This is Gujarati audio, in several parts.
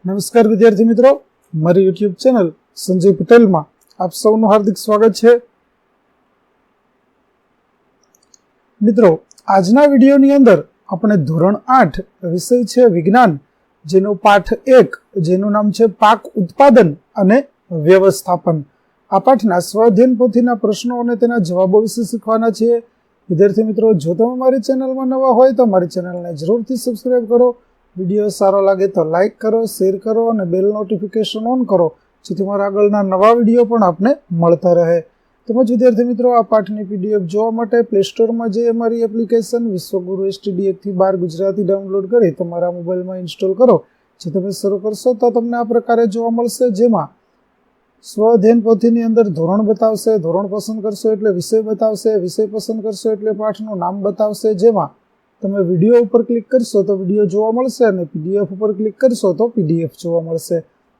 નમસ્કાર વિદ્યાર્થી મિત્રો, મારી યુટ્યુબ ચેનલ સંજય પટેલમાં આપ સૌનું હાર્દિક સ્વાગત છે. મિત્રો, આજના વિડીયોની અંદર આપણે ધોરણ 8 વિષય છે વિજ્ઞાન, જેનો પાઠ 1 જેનું નામ છે પાક ઉત્પાદન અને વ્યવસ્થાપન. આ પાઠના સ્વાધ્યાયન પોથીના પ્રશ્નો અને તેના જવાબો વિશે શીખવાના છીએ. વિદ્યાર્થી મિત્રો, જો તમે મારી ચેનલમાં નવા હોય તો મારી ચેનલને જરૂરથી સબસ્ક્રાઇબ કરો. વિડીયો સારો લાગે તો લાઇક કરો, શેર કરો અને બેલ નોટિફિકેશન ઓન કરો, જેથી મારા આગળના નવા વિડીયો પણ આપને મળતા રહે. તેમજ વિદ્યાર્થી મિત્રો, આ પાઠની પીડીએફ જોવા માટે પ્લે સ્ટોરમાં જઈ અમારી એપ્લિકેશન વિશ્વગુરુ STD 1-12 ગુજરાતી ડાઉનલોડ કરી તમારા મોબાઈલમાં ઇન્સ્ટોલ કરો. જે તમે શરૂ કરશો તો તમને આ પ્રકારે જોવા મળશે, જેમાં સ્વઅધ્યયન પોથીની અંદર ધોરણ બતાવશે, ધોરણ પસંદ કરશો એટલે વિષય બતાવશે, વિષય પસંદ કરશો એટલે પાઠનું નામ બતાવશે. જેમાં તમે વિડીયો ઉપર ક્લિક કરશો તો વિડીયો જોવા મળશે અને PDF ઉપર ક્લિક કરશો તો PDF જોવા મળશે.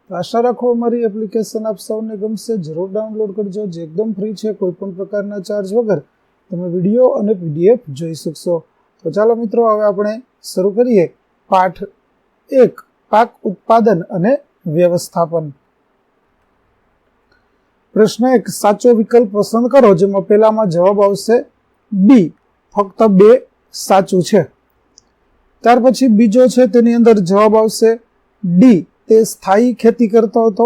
તો આશા રાખો અમારી એપ્લિકેશન આપ સૌને ગમશે. જરૂર ડાઉનલોડ કરજો, જે એકદમ ફ્રી છે. કોઈ પણ પ્રકારના ચાર્જ વગર તમે વિડીયો અને PDF જોઈ શકશો. તો ચાલો મિત્રો, હવે આપણે શરૂ કરીએ પાઠ 1 પાક ઉત્પાદન અને વ્યવસ્થાપન. પ્રશ્ન 1, સાચો વિકલ્પ પસંદ કરો. જેમાં પહેલામાં જવાબ આવશે B, ફક્ત 2 સાચું છે. ત્યાર પછી બીજો છે તેની અંદર જવાબ આવશે D, તે સ્થાયી ખેતી કરતો હતો.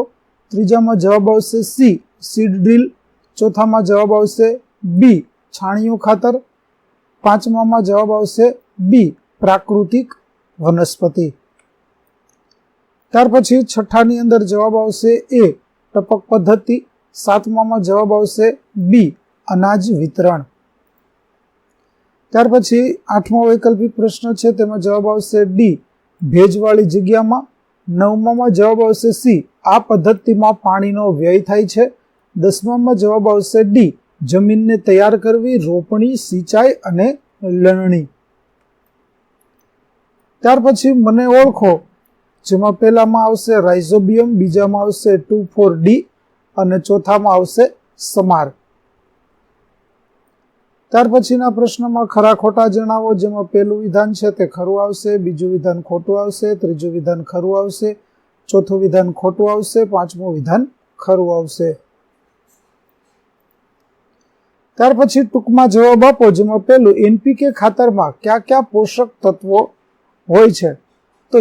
ત્રીજામાં જવાબ આવશે C, સીડ ડ્રીલ. ચોથામાં જવાબ આવશે B, છાણિયું ખાતર. પાંચમામાં જવાબ આવશે B, પ્રાકૃતિક વનસ્પતિ. ત્યાર પછી છઠ્ઠાની અંદર જવાબ આવશે A, ટપક પદ્ધતિ. સાતમામાં જવાબ આવશે B, અનાજ વિતરણ. ત્યાર પછી આઠમો વૈકલ્પિક પ્રશ્ન છે, તેમાં જવાબ આવશે D, ભેજવાળી જગ્યામાં. નવમામાં જવાબ આવશે C, આ પદ્ધતિમાં પાણીનો વ્યય થાય છે. દસમામાં જવાબ આવશે D, જમીનને તૈયાર કરવી, રોપણી, સિંચાઈ અને લણણી. ત્યાર પછી મને ઓળખો, જેમાં પહેલામાં આવશે રાઇઝોબિયમ, બીજામાં આવશે 2,4-D અને ચોથામાં આવશે સમાર. ત્યાર પછીના પ્રશ્નમાં ખરા ખોટા જણાવો. જેમાં પહેલું વિધાન છે તે ખરું આવશે, બીજું વિધાન ખોટું આવશે, ત્રીજું વિધાન ખરું આવશે, ચોથું વિધાન ખોટું આવશે, પાંચમું વિધાન ખરું આવશે. ત્યાર પછી ટૂંકમાં જવાબ આપો. જેમાં પહેલું, NPK ખાતરમાં કયા કયા પોષક તત્વો હોય છે? તો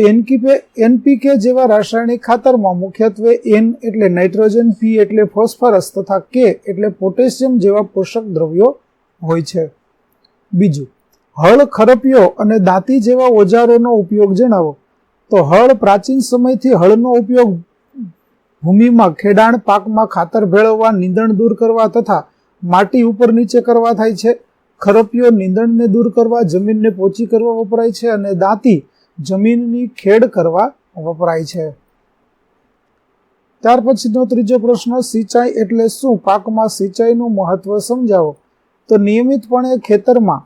NPK જેવા રાસાયણિક ખાતરમાં મુખ્યત્વે N એટલે નાઇટ્રોજન, P એટલે ફોસ્ફરસ તથા K એટલે પોટેશિયમ જેવા પોષક દ્રવ્યો હોય છે. બીજું, હળ, ખરપિયો અને દાંતી જેવા ઓજારોનો ઉપયોગ જણાવો. તો હળ, પ્રાચીન સમયથી હળનો ઉપયોગ ભૂમિમાં ખેડાણ, પાકમાં ખાતર ભેળવવા, નીંદણ દૂર કરવા તથા માટી ઉપર નીચે કરવા થાય છે. ખરપિયો નીંદણને દૂર કરવા, જમીનને પોચી કરવા વપરાય છે. અને દાંતી જમીનની ખેડ કરવા વપરાય છે. ત્યાર પછીનો ત્રીજો પ્રશ્ન, સિંચાઈ એટલે શું? પાકમાં સિંચાઈનું મહત્વ સમજાવો. તો નિયમિતપણે ખેતરમાં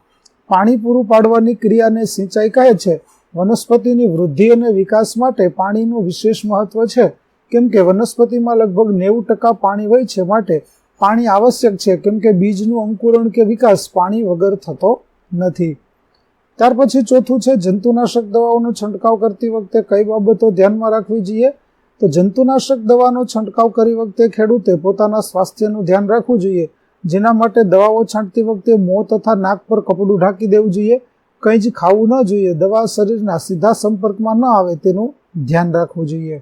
પાણી પૂરું પાડવાની ક્રિયાને સિંચાઈ કહે છે. વનસ્પતિની વૃદ્ધિ અને વિકાસ માટે પાણીનું વિશેષ મહત્વ છે, કેમ કે વનસ્પતિમાં લગભગ 90% પાણી હોય છે. માટે પાણી આવશ્યક છે, કેમ કે બીજનું અંકુરણ કે વિકાસ પાણી વગર થતો નથી. ત્યાર પછી ચોથું છે, જંતુનાશક દવાઓનો છંટકાવ કરતી વખતે કઈ બાબતો ધ્યાનમાં રાખવી જોઈએ? તો જંતુનાશક દવાનો છંટકાવ કરી વખતે ખેડૂતે પોતાના સ્વાસ્થ્યનું ધ્યાન રાખવું જોઈએ. જેના માટે દવાઓ છાંટતી વખતે મોં તથા નાક પર કપડું ઢાંકી દેવું જોઈએ. કંઈ જ ખાવું ન જોઈએ. દવા શરીરના સીધા સંપર્કમાં ન આવે તેનું ધ્યાન રાખવું જોઈએ.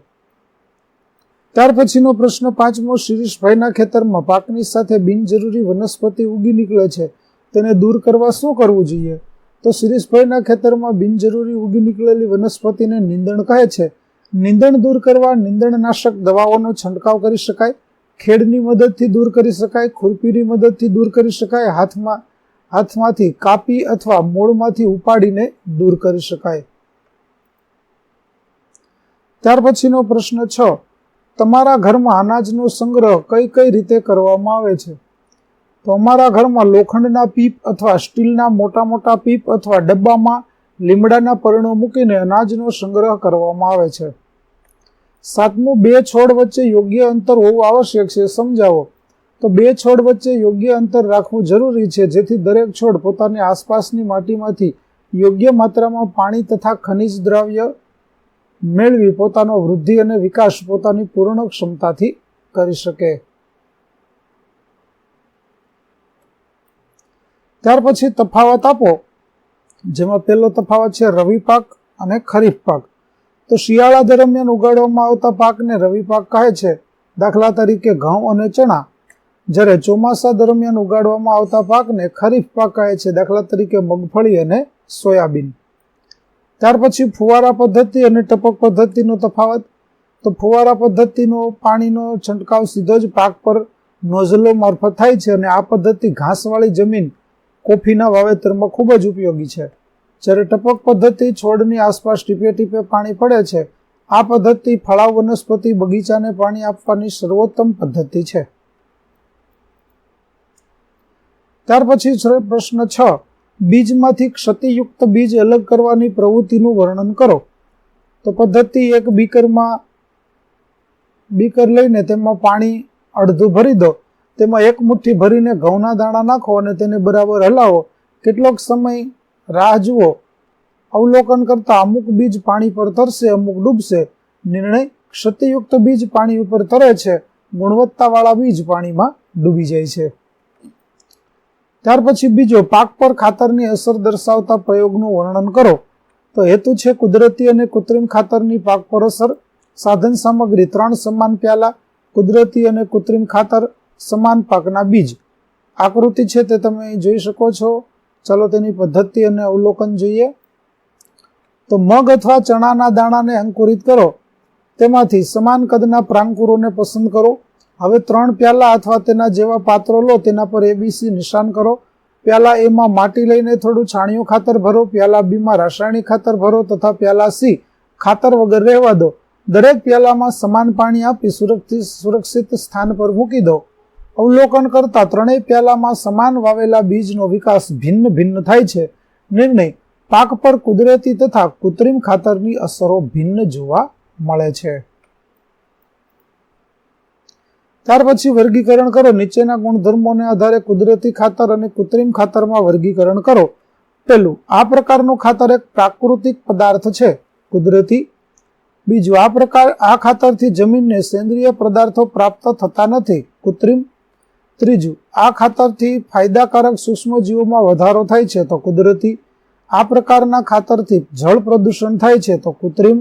ત્યાર પછીનો પ્રશ્ન પાંચમો, શિરીષભાઈના ખેતરમાં પાકની સાથે બિનજરૂરી વનસ્પતિ ઉગી નીકળે છે, તેને દૂર કરવા શું કરવું જોઈએ? તો શિરીષભાઈના ખેતરમાં બિનજરૂરી ઉગી નીકળેલી વનસ્પતિને નીંદણ કહે છે. નીંદણ દૂર કરવા નીંદણનાશક દવાઓનો છંટકાવ કરી શકાય. ખેડની મદદથી દૂર કરી શકાય, ખુરપીની મદદથી દૂર કરી શકાય, હાથમાંથી કાપી અથવા મૂળમાંથી ઉપાડીને દૂર કરી શકાય. ત્યાર પછીનો પ્રશ્ન 6, તમારા ઘરમાં અનાજનો સંગ્રહ કઈ કઈ રીતે કરવામાં આવે છે? તો અમારા ઘરમાં લોખંડના પીપ અથવા સ્ટીલના મોટા મોટા પીપ અથવા ડબ્બામાં લીમડાના પર્ણો મૂકીને અનાજનો સંગ્રહ કરવામાં આવે છે. સાતમું, 2 છોડ વચ્ચે યોગ્ય અંતર હોવું આવશ્યક છે, સમજાવો. તો 2 છોડ વચ્ચે યોગ્ય અંતર રાખવું જરૂરી છે, જેથી દરેક છોડ પોતાની આસપાસની માટીમાંથી યોગ્ય માત્રામાં પાણી તથા ખનિજ દ્રવ્ય મેળવી પોતાનો વૃદ્ધિ અને વિકાસ પોતાની પૂર્ણ ક્ષમતાથી કરી શકે. ત્યાર પછી તફાવત આપો, જેમાં પહેલો તફાવત છે રવિ પાક અને ખરીફ પાક. તો શિયાળા દરમિયાન ઉગાડવામાં આવતા પાકને રવિ પાક કહે છે, દાખલા તરીકે ઘઉં અને ચણા. જ્યારે ચોમાસા દરમિયાન ઉગાડવામાં આવતા પાકને ખરીફ પાક કહે છે, દાખલા તરીકે મગફળી અને સોયાબીન. ત્યાર પછી ફુવારા પદ્ધતિ અને ટપક પદ્ધતિનો તફાવત. તો ફુવારા પદ્ધતિનો પાણીનો છંટકાવ સીધો જ પાક પર નોઝલો મારફત થાય છે અને આ પદ્ધતિ ઘાસવાળી જમીન, કોફીના વાવેતરમાં ખૂબ જ ઉપયોગી છે. જ્યારે ટપક પદ્ધતિ છોડની આસપાસ ટીપે ટીપે પાણી પડે છે. આ પદ્ધતિ ફળાવ વનસ્પતિ બગીચાને પાણી આપવાની સર્વોત્તમ પદ્ધતિ છે. ત્યાર પછી પ્રશ્ન 6, બીજમાંથી ક્ષતિયુક્ત બીજ અલગ કરવાની પ્રવૃત્તિનું વર્ણન કરો. તો પદ્ધતિ 1, બીકર લઈને તેમાં પાણી અડધું ભરી દો. તેમાં 1 મુઠ્ઠી ભરીને ઘઉંના દાણા નાખો અને તેને બરાબર હલાવો. કેટલોક સમય રાહ જુઓ. અવલોકન કરતા અમુક બીજ પાણી પર તરશે, અમુક ડૂબશે. નિર્ણય: ક્ષતિયુક્ત બીજ પાણી ઉપર તરે છે, ગુણવત્તાવાળા બીજ પાણીમાં ડૂબી જાય છે. ત્યાર પછી બીજો, પાક પર ખાતરની અસર દર્શાવતા પ્રયોગનું વર્ણન કરો. તો હેતુ છે કુદરતી અને કૃત્રિમ ખાતરની પાક પર અસર. સાધન સામગ્રી 3 સમાન પ્યાલા, કુદરતી અને કૃત્રિમ ખાતર, સમાન પાકના બીજ. આકૃતિ છે તે તમે જોઈ શકો છો. ચાલો તેની પદ્ધતિ અને અવલોકન જોઈએ. તો મગ અથવા ચણાના દાણાને અંકુરિત કરો. તેમાંથી સમાન કદના પ્રાંકુરોને પસંદ કરો. હવે 3 પ્યાલા અથવા તેના જેવા પાત્રો લો, તેના પર ABC નિશાન કરો. પ્યાલા A માં માટી લઈને થોડું છાણિયું ખાતર ભરો. પ્યાલા B માં રાસાયણિક ખાતર ભરો તથા પ્યાલા C ખાતર વગર રહેવા દો. દરેક પ્યાલામાં સમાન પાણી આપી સુરક્ષિત સ્થાન પર મૂકી દો. અવલોકન કરતા ત્રણેય પ્યાલામાં સમાન વાવેલા બીજનો વિકાસ ભિન્ન ભિન્ન થાય છે. નિર્ણય: પાક પર કુદરતી તથા કૃત્રિમ ખાતરની અસરો ભિન્ન જોવા મળે છે. ત્યાર પછી વર્ગીકરણ કરો. નીચેના ગુણધર્મોને આધારે કુદરતી ખાતર અને કૃત્રિમ ખાતરમાં વર્ગીકરણ કરો. પહેલું, આ પ્રકારનું ખાતર એક પ્રાકૃતિક પદાર્થ છે, કુદરતી. બીજું, આ ખાતરથી જમીનને સેન્દ્રિય પદાર્થો પ્રાપ્ત થતા નથી, કૃત્રિમ. ત્રીજું, આ ખાતરથી ફાયદાકારક સૂક્ષ્મજીવોમાં વધારો થાય છે, તો કુદરતી. આ પ્રકારના ખાતરથી જળ પ્રદૂષણ થાય છે, તો કૃત્રિમ.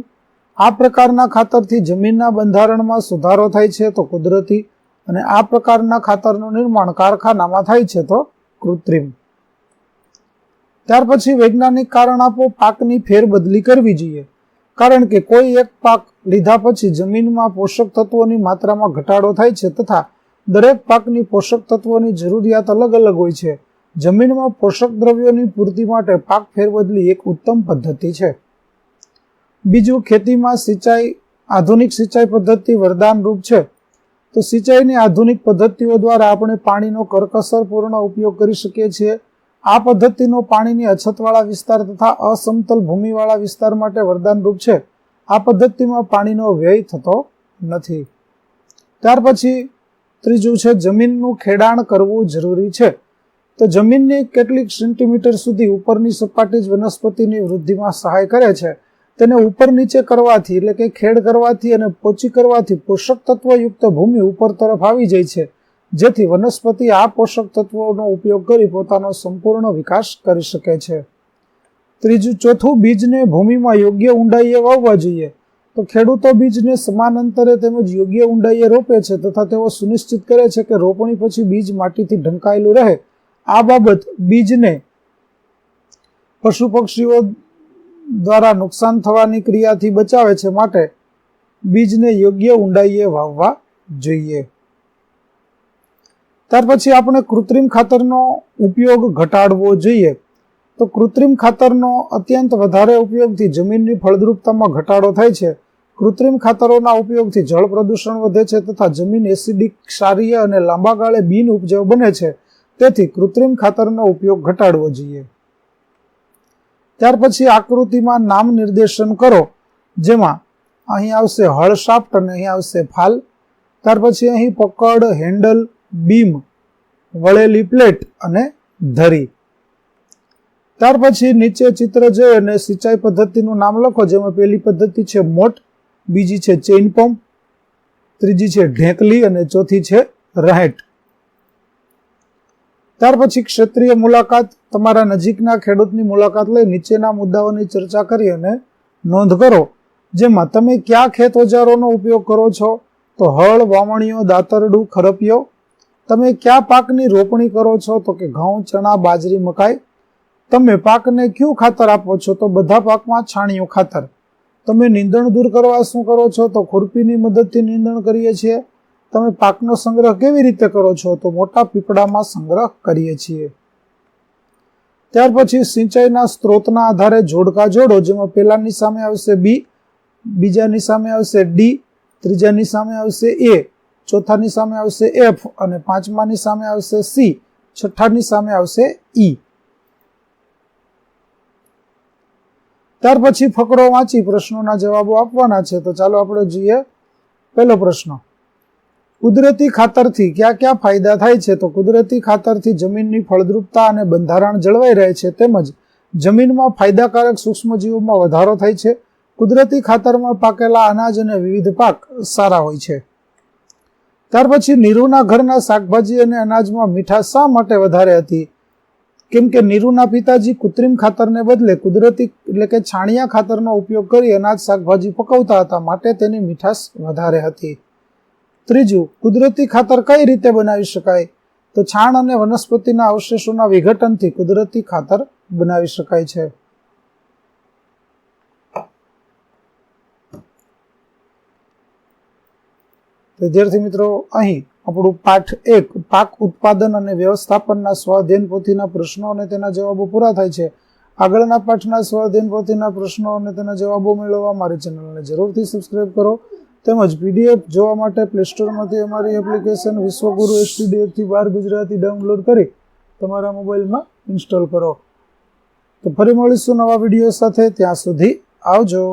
આ પ્રકારના ખાતરથી જમીનના બંધારણમાં સુધારો થાય છે, તો કુદરતી. અને આ પ્રકારના ખાતરનું નિર્માણ કારખાનામાં થાય છે, તો કૃત્રિમ. ત્યાર પછી વૈજ્ઞાનિક કારણ આપો. પાકની ફેરબદલી કરવી જોઈએ. કારણ કે કોઈ એક પાક લીધા પછી જમીનમાં પોષક તત્વોની માત્રામાં ઘટાડો થાય છે તથા દરેક પાકની પોષક તત્વોની જરૂરિયાત અલગ અલગ હોય છે. જમીનમાં પોષક દ્રવ્યોની પૂર્તિ માટે પાક ફેરબદલી એક ઉત્તમ પદ્ધતિ છે. બીજું, ખેતીમાં આધુનિક સિંચાઈ પદ્ધતિ વરદાનરૂપ છે. તો સિંચાઈની આધુનિક પદ્ધતિઓ દ્વારા આપણે પાણીનો કરકસરપૂર્ણ ઉપયોગ કરી શકીએ છીએ. આ પદ્ધતિનો પાણીની અછતવાળા વિસ્તાર તથા અસમતલ ભૂમિવાળા વિસ્તાર માટે વરદાનરૂપ છે. આ પદ્ધતિમાં પાણીનો વ્યય થતો નથી. ત્યાર પછી ત્રીજું છે, જમીનનું ખેડાણ કરવું જરૂરી છે. તો જમીનની કેટલીક સેન્ટીમીટર સુધી ઉપરની સપાટી જ વનસ્પતિની વૃદ્ધિમાં સહાય કરે છે. તેને ઉપર નીચે કરવાથી, એટલે કે ખેડ કરવાથી અને પોચી કરવાથી પોષક તત્વયુક્ત ભૂમિ ઉપર તરફ આવી જાય છે, જેથી વનસ્પતિ આ પોષક તત્વોનો ઉપયોગ કરી પોતાનો સંપૂર્ણ વિકાસ કરી શકે છે. ચોથું, બીજને ભૂમિમાં યોગ્ય ઊંડાઈએ વાવવા જોઈએ. તો ખેડૂતો બીજને સમાન અંતરે તેમજ યોગ્ય ઊંડાઈએ રોપે છે તથા તેઓ સુનિશ્ચિત કરે છે કે રોપણી પછી બીજ માટીથી ઢંકાયેલું રહે. આ બાબત બીજને પશુ પક્ષીઓ દ્વારા નુકસાન થવાની ક્રિયાથી બચાવે છે, માટે બીજને યોગ્ય ઊંડાઈએ વાવવા જોઈએ. ત્યાર પછી આપણે કૃત્રિમ ખાતરનો ઉપયોગ ઘટાડવો જોઈએ. તો કૃત્રિમ ખાતરનો અત્યંત વધારે ઉપયોગથી જમીનની ફળદ્રુપતામાં ઘટાડો થાય છે. કૃત્રિમ ખાતરોના ઉપયોગથી જળ પ્રદૂષણ વધે છે તથા જમીન એસિડિક, ક્ષારીય અને લાંબા ગાળે બિન ઉપજાઉ બને છે. તેથી કૃત્રિમ ખાતરનો ઉપયોગ ઘટાડવો જોઈએ. ત્યાર પછી આકૃતિમાં નામ નિર્દેશન કરો, જેમાં અહીં આવશે હળ શાફ્ટ અને અહીં આવશે ફાલ. ત્યાર પછી અહીં પકડ, હેન્ડલ, બીમ, વળેલી પ્લેટ અને ધરી. ત્યાર પછી નીચે ચિત્ર જોઈ અને સિંચાઈ પદ્ધતિનું નામ લખો, જેમાં પહેલી પદ્ધતિ છે મોટ, બીજી છે ચેઇન પંપ, ત્રીજી છે ઢેકલી અને ચોથી છે રહેટ. ત્યાર પછી ક્ષેત્રીય મુલાકાત, તમારા નજીકના ખેડૂતની મુલાકાત લઈ નીચેના મુદ્દાઓની ચર્ચા કરી અને નોંધ કરો, જેમાં તમે કયા ખેત ઓજારોનો ઉપયોગ કરો છો? તો હળ, વાવણીઓ, દાતરડું, ખરપિયો. તમે કયા પાકની રોપણી કરો છો? તો કે ઘઉં, ચણા, બાજરી, મકાઈ. તમે પાકને કયું ખાતર આપો છો? તો બધા પાકમાં છાણિયું ખાતર. તમે નીંદણ દૂર કરવા શું કરો છો? તો ખુરપીની મદદથી નીંદણ કરીએ છીએ. તમે પાકનો સંગ્રહ કેવી રીતે કરો છો? તો મોટા પીપળામાં સંગ્રહ કરીએ છીએ. ત્યાર પછી સિંચાઈના સ્ત્રોતના આધારે જોડકા જોડો, જેમાં પહેલાની સામે આવશે બી, બીજાની સામે આવશે ડી, ત્રીજાની સામે આવશે એ, ચોથાની સામે આવશે એફ અને પાંચમાની સામે આવશે સી, છઠ્ઠાની સામે આવશે ઈ. ત્યાર પછી ફકરો વાંચી પ્રશ્નોના જવાબો આપવાના છે. તો ચાલો આપણે જોઈએ પહેલો પ્રશ્ન. કુદરતી ખાતરથી કયા કયા ફાયદા થાય છે? તો કુદરતી ખાતરથી જમીનની ફળદ્રુપતા અને બંધારણ જળવાઈ રહે છે, તેમજ જમીનમાં ફાયદાકારક સૂક્ષ્મજીવોમાં વધારો થાય છે. કુદરતી ખાતરમાં પાકેલા અનાજ અને વિવિધ પાક સારા હોય છે. ત્યાર પછી નીરુના ઘરના શાકભાજી અને અનાજમાં મીઠાશ શા માટે વધારે હતી? કેમ કે નીરુના પિતાજી કૃત્રિમ ખાતરને બદલે કુદરતી એટલે કે છાણિયા ખાતરનો ઉપયોગ કરી અનાજ શાકભાજી પકવતા હતા, માટે તેની મીઠાશ વધારે હતી. ત્રીજું, કુદરતી ખાતર કઈ રીતે બનાવી શકાય? તો છાણ અને વનસ્પતિના અવશેષોના વિઘટનથી કુદરતી ખાતર બનાવી શકાય છે. વિદ્યાર્થી મિત્રો, અહીં આપણું પાઠ 1 પાક ઉત્પાદન અને વ્યવસ્થાપનના સ્વાધ્યાયન પોથીના પ્રશ્નો અને તેના જવાબો પૂરા થાય છે. આગળના પાઠના સ્વાધ્યાયન પોથીના પ્રશ્નો અને તેના જવાબો મેળવવા મારી ચેનલને જરૂરથી સબસ્ક્રાઇબ કરો. તેમજ પીડીએફ જોવા માટે પ્લે સ્ટોરમાંથી અમારી એપ્લિકેશન વિશ્વગુરુ STDF થી 12 ગુજરાતી ડાઉનલોડ કરી તમારા મોબાઈલમાં ઇન્સ્ટોલ કરો. તો ફરી મળીશું નવા વિડીયો સાથે. ત્યાં સુધી આવજો.